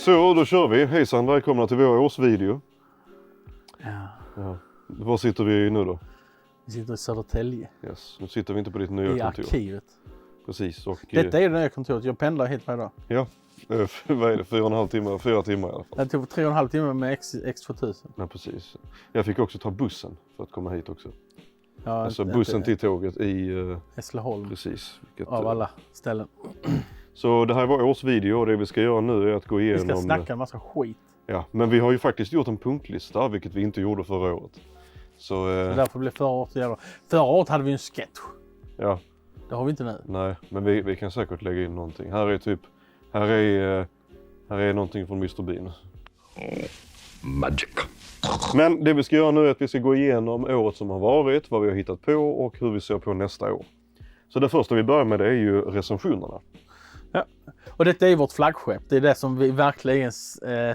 Så då kör vi. Hejsan, välkomna till vår årsvideo. Ja. Var sitter vi nu då? Vi sitter i Södertälje. Yes. Nu sitter vi inte på ditt nya I kontor. arkivet. Precis. Och, Detta är det nya kontoret. Jag pendlar hit varje dag. Ja, vad är det? 4,5 timmar? 4 timmar i alla fall. Det tog 3,5 timmar med X2000. Ja, precis. Jag fick också ta bussen för att komma hit också. Ja, alltså bussen till tåget i... Hässleholm. Precis. Av alla ställen. Så det här var årsvideo och det vi ska göra nu är att gå igenom... Vi ska snacka en massa skit. Ja, men vi har ju faktiskt gjort en punktlista, vilket vi inte gjorde förra året. Så därför blev förra året jävla... Förra året hade vi en sketch. Ja. Det har vi inte nu. Nej, men vi kan säkert lägga in någonting. Här är typ... Här är någonting från Mr. Bean. Magic. Men det vi ska göra nu är att vi ska gå igenom året som har varit, vad vi har hittat på och hur vi ser på nästa år. Så det första vi börjar med det är ju recensionerna. Ja, och detta är vårt flaggskepp. Det är det som vi verkligen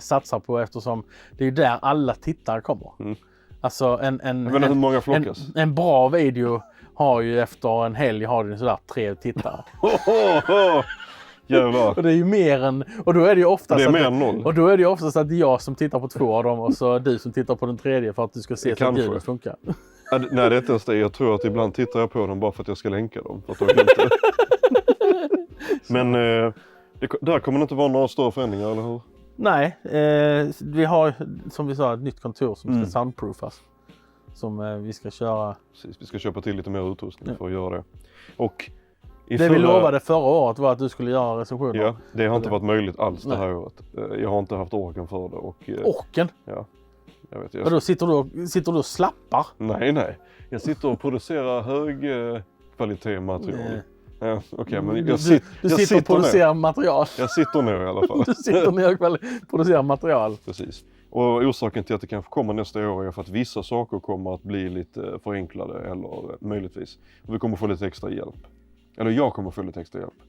satsar på eftersom det är där alla tittare kommer. Mm. Alltså hur många flockas? En bra video har ju efter en helg har den sådär 3 tittare. Jävlar. Och det är ju mer än... Och då är det ju oftast... Det är mer än 0. Och då är det ju oftast att det är jag som tittar på 2 av dem och så du som tittar på den 3:e för att du ska se att ljudet funkar. Nej, det är inte ens det. Jag tror att ibland tittar jag på dem bara för att jag ska länka dem. För att de inte... Men där kommer det inte vara några större förändringar, eller hur? Nej, vi har som vi sa ett nytt kontor som ska soundproofas. Som vi ska köra. Precis, vi ska köpa till lite mer utrustning för att göra det. Och det vi lovade förra året var att du skulle göra recensioner. Ja, det har inte varit möjligt alls det här året. Jag har inte haft orken för det. Orken? Ja, jag vet. Och då sitter du och slappar? Nej. Jag sitter och producerar hög kvalitet material. Ja, okay, men du sitter och producerar material. Jag sitter ner i alla fall. Du sitter ner och producerar material. Precis. Och orsaken till att det kanske kommer nästa år är för att vissa saker kommer att bli lite förenklade eller möjligtvis. Och vi kommer få lite extra hjälp. Eller jag kommer få lite extra hjälp.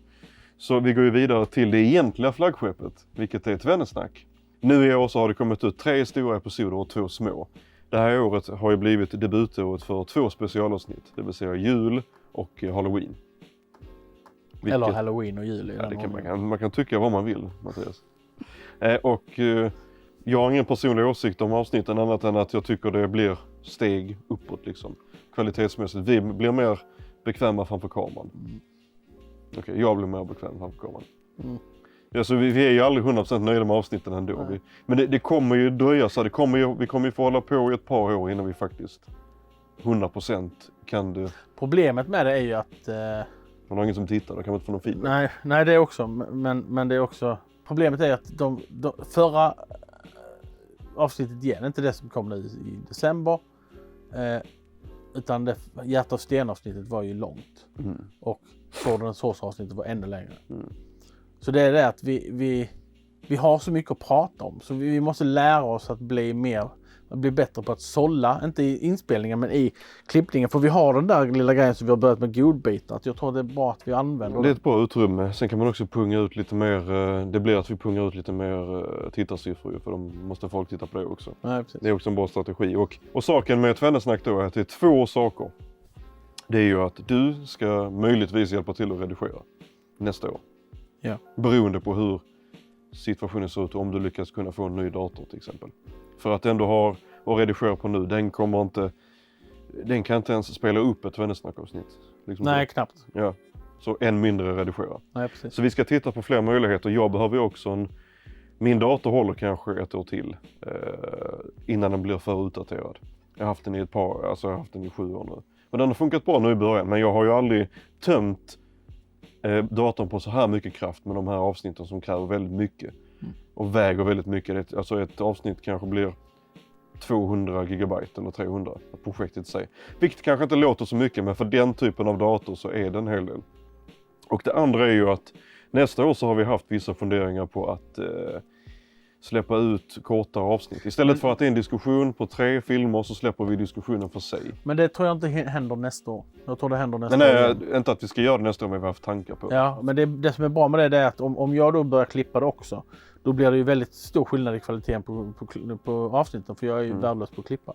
Så vi går ju vidare till det egentliga flaggskeppet, vilket är ett vänesnack. Nu i år så har det kommit ut 3 stora episoder och 2 små. Det här året har ju blivit debutåret för 2 specialavsnitt, det vill säga jul och Halloween. Eller Halloween och jul. Ja, man kan tycka vad man vill, Mattias. Jag har ingen personlig åsikt om avsnitten annat än att jag tycker det blir steg uppåt liksom. Kvalitetsmässigt. Vi blir mer bekväma framför kameran. Okej, jag blir mer bekväm framför kameran. Alltså, vi är ju aldrig 100% nöjda med avsnitten ändå. Men det kommer ju dröja så. Vi kommer ju få hålla på i ett par år innan vi faktiskt 100% kan det. Problemet med det är ju att... Man har ingen som tittar, då kan man inte få någon feedback. Nej, det är också. Men det är också... Problemet är att de förra avsnittet igen, inte det som kom nu i december. Utan det Hjärta och sten-avsnittet var ju långt. Och Swordens Horse-avsnittet var ännu längre. Så det är det att vi har så mycket att prata om. Så vi måste lära oss att bli bättre på att sålla. Inte i inspelningen men i klippningen. För vi har den där lilla grejen som vi har börjat med godbitar. Att jag tror det är bra att vi använder det. Det är ett bra utrymme. Sen kan man också punga ut lite mer. Det blir att vi pungar ut lite mer tittarsiffror. För de måste folk titta på det också. Nej, precis. Det är också en bra strategi. Och saken med ett vänesnack då är att det är 2 saker. Det är ju att du ska möjligtvis hjälpa till att redigera nästa år. Ja. Beroende på hur situationen ser ut och om du lyckas kunna få en ny dator till exempel. För att den du har att redigera på nu, den kan inte ens spela upp ett vänesnackavsnitt. Liksom. Nej, knappt. Ja, så än mindre redigera. Nej, precis. Så vi ska titta på fler möjligheter. Jag behöver ju också min dator håller kanske 1 år till innan den blir för utdaterad. Jag har haft den i 7 år nu. Och den har funkat bra nu i början, men jag har ju aldrig tömt datorn på så här mycket kraft med de här avsnitten som kräver väldigt mycket. Och väger väldigt mycket. Alltså ett avsnitt kanske blir 200 gigabyte eller 300 projektet säger. Vilket kanske inte låter så mycket, men för den typen av dator så är det en hel del. Och det andra är ju att nästa år så har vi haft vissa funderingar på att släppa ut kortare avsnitt. Istället för att det är en diskussion på 3 filmer så släpper vi diskussionen för sig. Men det tror jag inte händer nästa år. Jag tror det händer nästa år. Nej, inte att vi ska göra det nästa år, men vi har haft tankar på det. Ja, men det som är bra med det är att om jag då börjar klippa det också, då blir det ju väldigt stor skillnad i kvaliteten på avsnitten, för jag är ju värdelös på att klippa.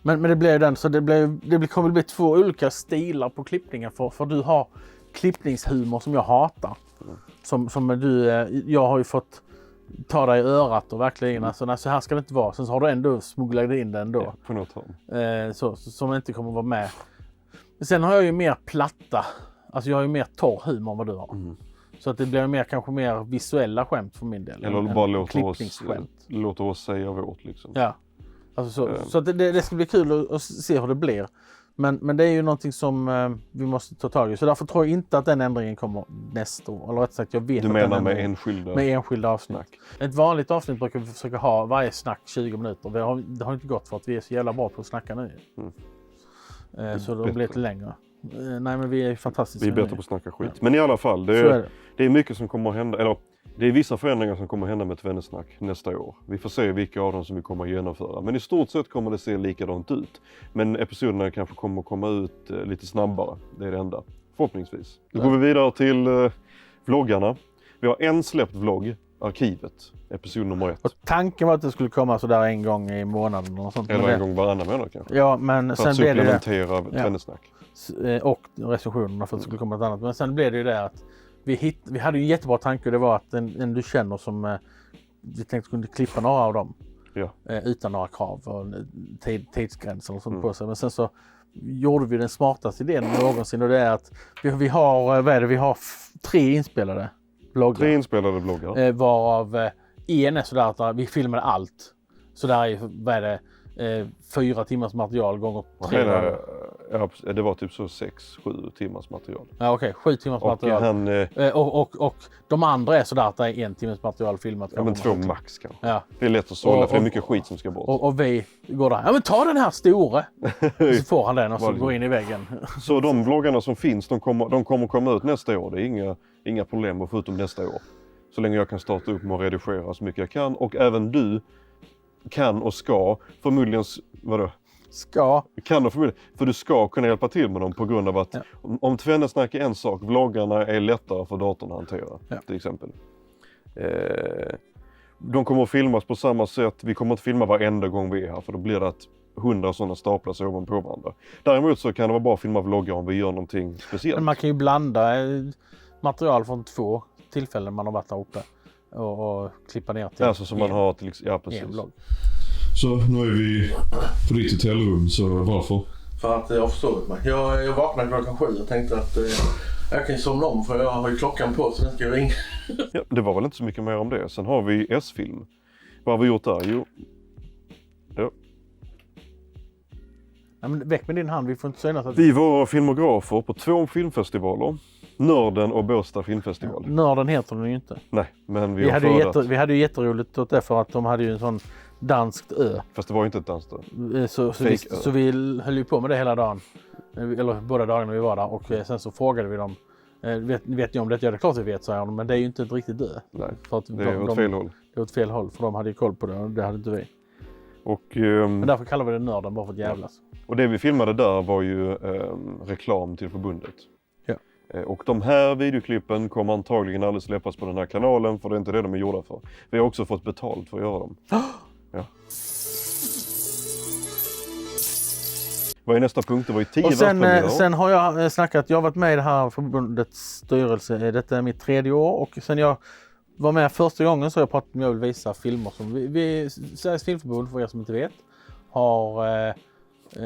Men det blir ju den, så det kommer bli 2 olika stilar på klippningen, för du har klippningshumor som jag hatar. Som du, jag har ju fått ta dig i örat och verkligen, alltså, nej, så här ska det inte vara. Sen så har du ändå smugglat in den ändå. Ja, på något håll. Som inte kommer att vara med. Sen har jag ju mer platta, alltså jag har ju mer torr humor än vad du har. Så att det blir mer, kanske mer visuella skämt för min del. Eller bara låta oss säga vårt liksom. Ja, alltså så att det ska bli kul att se hur det blir. Men det är ju någonting som vi måste ta tag i. Så därför tror jag inte att den ändringen kommer nästa år. Eller rätt sagt, jag vet du att menar den med enskilda? Med enskilda avsnitt. Snack. Ett vanligt avsnitt brukar vi försöka ha varje snack 20 minuter. Det har inte gått för att vi är så jävla bra på att snacka nu. Så då blir det lite längre. Nej, men vi är fantastiska. Vi är bättre på att snacka skit. Ja. Men i alla fall, det är mycket som kommer att hända. Eller det är vissa förändringar som kommer att hända med Tvennasnack nästa år. Vi får se vilka av dem som vi kommer att genomföra. Men i stort sett kommer det se likadant ut. Men episoderna kanske kommer att komma ut lite snabbare. Det är det enda. Förhoppningsvis. Då går vi vidare till vloggarna. Vi har en släppt vlogg, Arkivet, episod nummer 1. Och tanken var att det skulle komma sådär en gång i månaden och sånt. Eller en gång varannan månad kanske. Ja, men sen blev det supplementera Tvennasnack. Och recensionerna för att det skulle komma ett annat. Men sen blev det ju det att vi hade ju en jättebra tanke, och det var att en du känner som vi tänkte kunde klippa några av dem. Ja. Utan några krav och tidsgränser och sånt på sig. Men sen så gjorde vi den smartaste idén någonsin, och det är att vi har 3 inspelade bloggar. 3 inspelade bloggar. Varav en är sådär att vi filmade allt. Så där är 4 timmars material gånger 3 dagar. Ja, det var typ så 6-7 timmars material. Ja, okej, 7 timmars material. Och de andra är sådär att det är 1 timmars material filmat. Ja, men 2 max kanske. Ja. Det är lätt att sålla, för det är mycket skit som ska bort. Och vi går där, ja men ta den här store! Så får han den och så går in i väggen. Så de vloggarna som finns, de kommer komma ut nästa år. Det är inga problem att få ut dem nästa år. Så länge jag kan starta upp med att redigera så mycket jag kan. Och även du kan och ska förmodligen, vadå? Kan och förmodligen, för du ska kunna hjälpa till med dem på grund av att om Tvennasnack är en sak, vloggarna är lättare för datorn att hantera, till exempel. De kommer att filmas på samma sätt, vi kommer att filma varenda gång vi är här, för då blir det att 100 sådana staplas ovanpå varandra. Däremot så kan det vara bra att filma vloggar om vi gör någonting speciellt. Men man kan ju blanda material från 2 tillfällen man har varit där uppe och klippa ner till alltså som man har till precis. En vlogg. Så nu är vi på ditt hotellrum, så varför? För att jag har försovit mig. Jag vaknade klockan 7 och tänkte att jag kan somna om, för jag har ju klockan på så den ska ringa. Ja, det var väl inte så mycket mer om det. Sen har vi S-film. Vad har vi gjort där? Jo. Ja. Ja, men väck med din hand, vi får inte säga något. Vi var filmografer på 2 filmfestivaler. Nörden och Båstad filmfestival. Ja, Nörden heter den ju inte. Nej, men vi hade ju jätteroligt åt det, för att de hade ju en sån danskt ö. Fast det var ju inte ett danskt ö. Så vi höll ju på med det hela dagen. Eller båda dagarna vi var där. Och sen så frågade vi dem. Vet ni om det? Ja, det är klart vi vet, säger de. Men det är ju inte ett riktigt ö. Nej, för att det är åt fel håll. Det är åt fel håll, för de hade ju koll på det, och det hade inte vi. Och, men därför kallar vi det Nörden, bara för att jävlas. Och det vi filmade där var ju reklam till förbundet. Ja. Och de här videoklippen kommer antagligen aldrig släppas på den här kanalen, för det är inte det de är gjorda för. Vi har också fått betalt för att göra dem. Ja. Vad är nästa punkt? Det var ju 10 och sen har jag snackat, jag har varit med i det här förbundets styrelse, detta är mitt 3:e år, och sen jag var med första gången så har jag pratat om att jag vill visa filmer som Sveriges filmförbund, för er som inte vet, har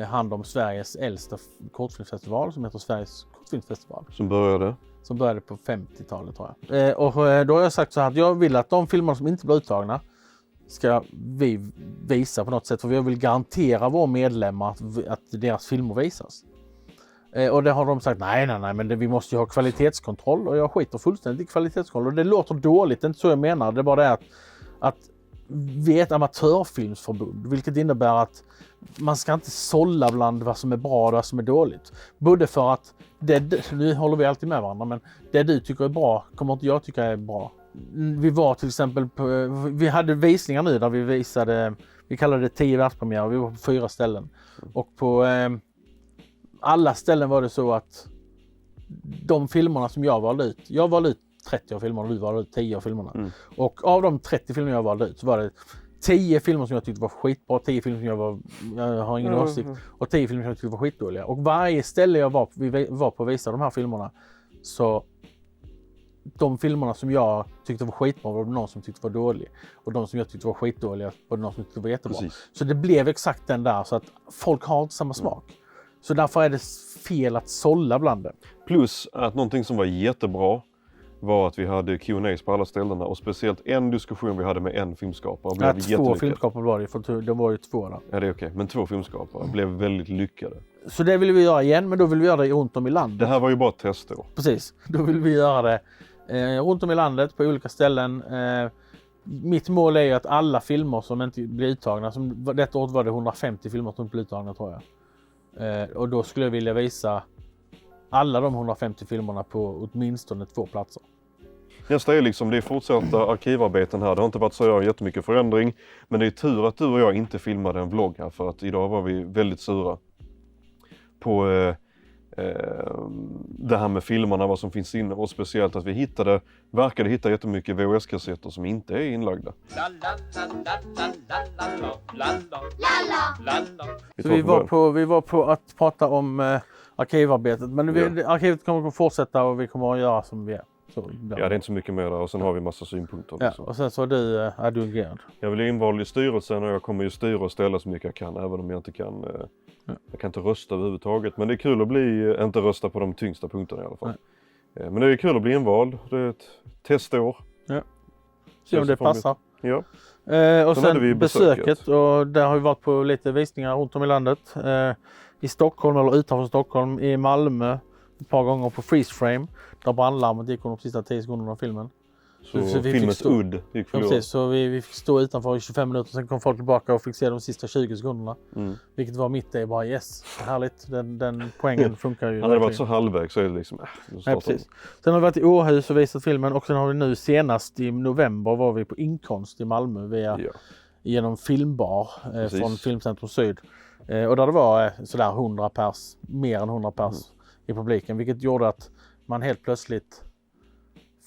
hand om Sveriges äldsta kortfilmsfestival som heter Sveriges kortfilmsfestival. Som började på 50-talet, tror jag. Och då har jag sagt så här att jag vill att de filmer som inte blir uttagna ska vi visa på något sätt, för vi vill garantera våra medlemmar att deras filmer visas. Och det har de sagt, nej, men vi måste ju ha kvalitetskontroll, och jag skiter fullständigt i kvalitetskontroll. Och det låter dåligt, det är inte så jag menar. Det är bara det att vi är ett amatörfilmsförbund, vilket innebär att man ska inte sålla bland vad som är bra och vad som är dåligt. Både för att, nu håller vi alltid med varandra, men det du tycker är bra kommer inte jag tycka är bra. Vi var till exempel vi hade visningar nu där vi visade, vi kallade det 10 världspremiärer, vi var på 4 ställen. Och på alla ställen var det så att de filmerna som jag valde ut 30 av filmerna och du valde ut 10 av filmerna. Och av de 30 filmer jag valde ut så var det 10 filmer som jag tyckte var skitbra, 10 filmer som jag har ingen åsikt, och 10 filmer som jag tyckte var skitdåliga. Och varje ställe vi var på att visa de här filmerna Så de filmerna som jag tyckte var skitbra var det någon som tyckte var dålig. Och de som jag tyckte var skitdåliga var det någon som tyckte var jättebra. Precis. Så det blev exakt den där, så att folk har inte samma smak. Så därför är det fel att sålla bland det. Plus att någonting som var jättebra var att vi hade Q&As på alla ställena och speciellt en diskussion vi hade med en filmskapare blev Två jättelyckad. filmskapare var det, för det var ju 2 där. Ja, det är okej. Men 2 filmskapare blev väldigt lyckade. Så det vill vi göra igen, men då vill vi göra det runt om i landet. Det här var ju bara ett testår. Precis, då vill vi göra det runt om i landet på olika ställen. Mitt mål är ju att alla filmer som inte blir uttagna, som detta året var det 150 filmer som inte blir uttagna tror jag. Och då skulle jag vilja visa alla de 150 filmerna på åtminstone 2 platser. Nästa är liksom, det är fortsatta arkivarbeten här. Det har inte varit så jättemycket förändring. Men det är tur att du och jag inte filmade en vlogg här för att idag var vi väldigt sura på det här med filmerna, vad som finns inne och speciellt att vi verkade hitta jättemycket VHS-kassetter som inte är inlagda. Så vi var på att prata om arkivarbetet, men arkivet kommer att fortsätta och vi kommer att göra som vi är. Så, ja, det är inte så mycket mer där och sen har vi massa synpunkter också. Ja, och sen så är du adjungerad. Jag vill invald i styrelsen och jag kommer ju styra och ställa så mycket jag kan även om jag inte kan jag kan inte rösta överhuvudtaget. Men det är kul att inte rösta på de tyngsta punkterna i alla fall. Men det är kul att bli invald. Det är ett testår. Ja. Se om det passar. Ja. Och sen besöket och där har vi varit på lite visningar runt om i landet. I Stockholm eller utanför Stockholm, i Malmö ett par gånger på Freeze Frame. Där brandlarmet gick under de sista 10 sekunderna av filmen. Så filmens udd gick förlorad. Precis, så vi fick stå utanför i 25 minuter, sen kom folk tillbaka och fick se de sista 20 sekunderna. Vilket var mitt i bara yes, härligt, den poängen funkar ju. Hade det varit så halvväg så är det liksom... Ja, precis. Sen har vi varit i Åhus och visat filmen och sen har vi nu senast i november var vi på Inkonst i Malmö genom Filmbar från Filmcentrum Syd. Och där det var sådär 100 pers, mer än 100 pers i publiken, vilket gjorde att man helt plötsligt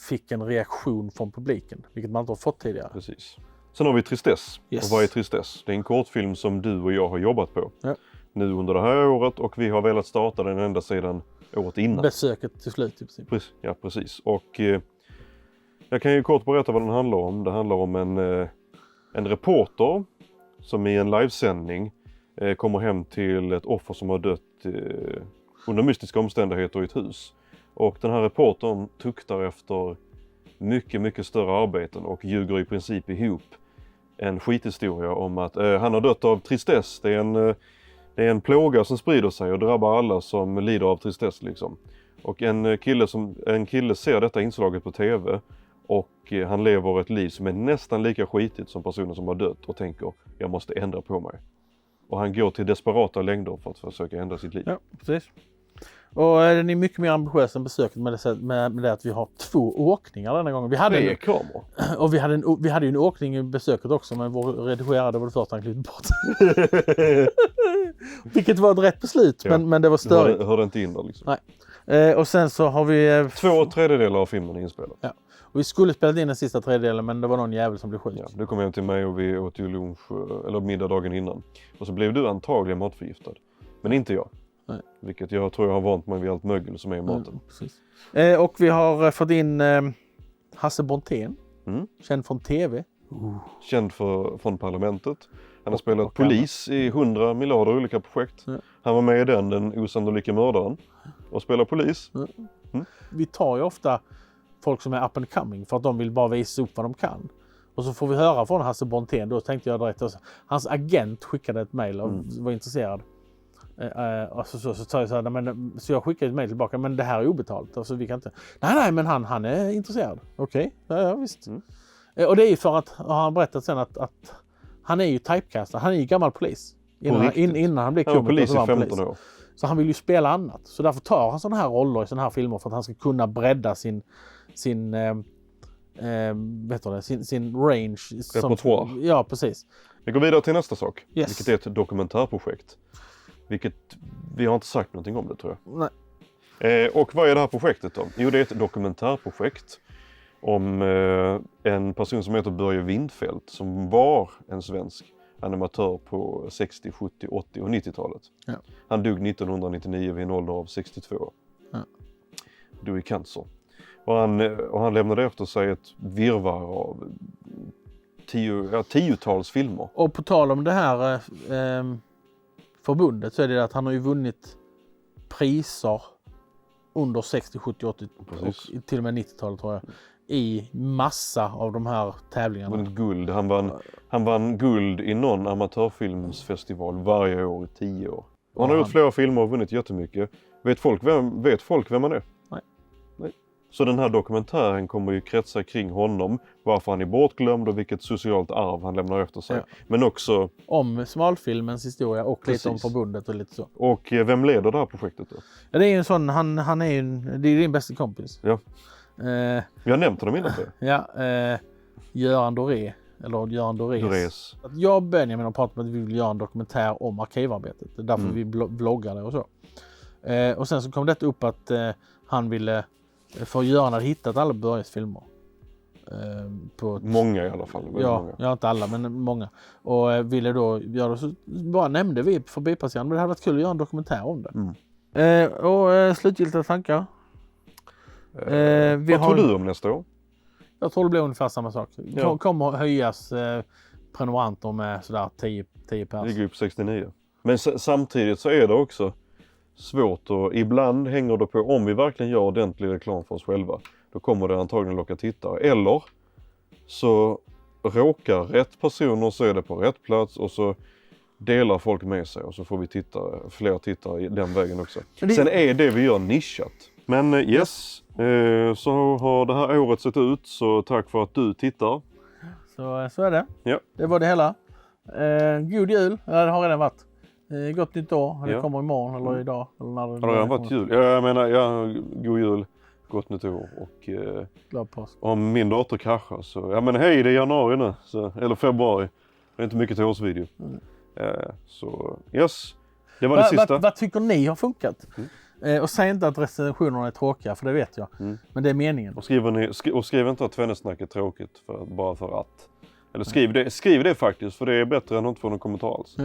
fick en reaktion från publiken, vilket man inte har fått tidigare. Precis. Sen har vi Tristess. Yes. Och vad är Tristess? Det är en kortfilm som du och jag har jobbat på nu under det här året och vi har velat starta den ända sedan året innan. Besöket till slut i princip. Ja, precis. Och jag kan ju kort berätta vad den handlar om. Det handlar om en reporter som i en livesändning kommer hem till ett offer som har dött under mystiska omständigheter i ett hus. Och den här reportern tuktar efter mycket, mycket större arbeten och ljuger i princip ihop en skithistoria om att han har dött av tristess. Det är en plåga som sprider sig och drabbar alla som lider av tristess liksom. Och en kille ser detta inslaget på tv och han lever ett liv som är nästan lika skitigt som personen som har dött och tänker jag måste ändra på mig. Och han går till desperata längder för att försöka ändra sitt liv. Ja, precis. Och den är mycket mer ambitiös än besöket med det att vi har 2 åkningar denna gången. Vi hade kameror. Och vi hade ju en åkning i besöket också, men vår redigerade var det första han klippte bort. Vilket var ett rätt beslut, men det var störigt. Hörde inte in där liksom. Nej. Och sen så har vi... 2/3 av filmen inspelad. Ja. Och vi skulle spela in den sista 3/3, men det var någon jävel som blev sjuk. Ja, du kom hem till mig och vi åt ju lunch, eller middag dagen innan. Och så blev du antagligen matförgiftad. Men inte jag. Nej. Vilket jag tror jag har vant mig vid allt mögel som är i maten. Precis. Och vi har fått in Hasse Brontén. Känd från tv. Känd från parlamentet. Han har spelat polis i 100 miljarder olika projekt. Ja. Han var med i den osannolika mördaren. Och spelar polis. Vi tar ju ofta folk som är up and coming för att de vill bara visa upp vad de kan. Och så får vi höra från Hasse Brontén. Då tänkte jag direkt. Hans agent skickade ett mejl och var intresserad. Så sa jag så här, så jag skickade ett mejl tillbaka, men det här är obetalt. Alltså, vi kan inte... Nej, men han är intresserad. Okej, ja visst. Och det är ju för att, har han berättat sen att han är ju typecastad. Han är ju gammal polis. Innan han blev komiker. Polis i 15 år. Så han vill ju spela annat. Så därför tar han sådana här roller i sådana här filmer för att han ska kunna bredda sin range. Repertoire. Ja, precis. Vi går vidare till nästa sak. Yes. Vilket är ett dokumentärprojekt. Vilket vi har inte sagt någonting om det tror jag. Nej. Och vad är det här projektet då? Jo, det är ett dokumentärprojekt om en person som heter Börje Windfeldt som var en svensk animatör på 60, 70, 80 och 90-talet. Ja. Han dog 1999 vid en ålder av 62. Ja. dog i cancer. Och han lämnade efter sig ett virrvarr av tiotals filmer. Och på tal om det här förbundet så är det att han har ju vunnit priser under 60, 70, 80 och till och med 90-talet tror jag. I massa av de här tävlingarna. Vunnit guld. Han vann guld i någon amatörfilmsfestival varje år i 10 år. Och han har gjort flera filmer och vunnit jättemycket. Vet folk vem han är? Nej. Så den här dokumentären kommer ju kretsa kring honom. Varför han är bortglömd och vilket socialt arv han lämnar efter sig. Ja. Men också om smalfilmens historia och lite om förbundet och lite så. Och vem leder det här projektet då? Ja, det är ju en sån, han är ju det är din bästa kompis. Ja. Vi har nämnt honom innan det. Ja, Göran Doré. Eller Göran Dorés. Jag och Benjamin har pratat om att vi vill göra en dokumentär om arkivarbetet. Det är därför vi vloggar det och så. Och sen så kom det upp att han ville, för Göran hade hittat alla Börjes filmer. Många i alla fall. Ja, inte alla men många. Och ville då göra det, så bara nämnde vi förbipasserande, men det hade varit kul att göra en dokumentär om det. Och slutgiltiga tankar. Vad tror du om nästa år? Jag tror det blir ungefär samma sak. Kommer höjas prenumeranter med sådär 10 pers. Det går upp 69. Men samtidigt så är det också svårt och ibland hänger det på om vi verkligen gör ordentlig reklam för oss själva. Då kommer det antagligen locka tittare. Eller så råkar rätt personer se det på rätt plats och så delar folk med sig och så får vi fler tittare den vägen också. Sen är det vi gör nischat. Men yes, så har det här året sett ut, så tack för att du tittar. Så är det. Ja. Det var det hela. God jul, det har redan varit. Gott nytt år, det kommer imorgon eller idag. Eller när det har redan varit jul. Jag menar, god jul, gott nytt år och glad påsk. Om min dator kraschar så, men hej, det är januari nu, så, eller februari. Det är inte mycket till årsvideo. Så yes, det var det sista. Vad tycker ni har funkat? Och säg inte att recensionerna är tråkiga, för det vet jag. Men det är meningen. Och skriv inte att Tvennesnack är tråkigt bara för att. Eller skriv det faktiskt, för det är bättre än att inte få någon kommentar alls.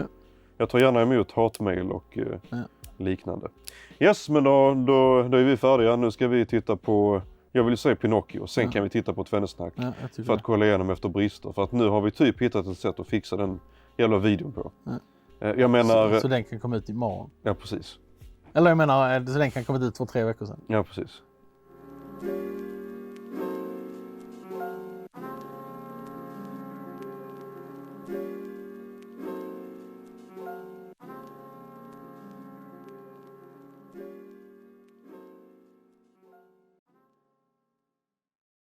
Jag tar gärna emot hatmail och liknande. Yes, men då är vi färdiga. Nu ska vi titta på, jag vill säga Pinocchio. Sen kan vi titta på Tvennesnack för att kolla igenom efter brister. För att nu har vi typ hittat ett sätt att fixa den jävla videon på. Jag menar... Så den kan komma ut imorgon? Ja, precis. Eller jag menar, så den kan komma ut för 3 veckor sedan? Ja, precis.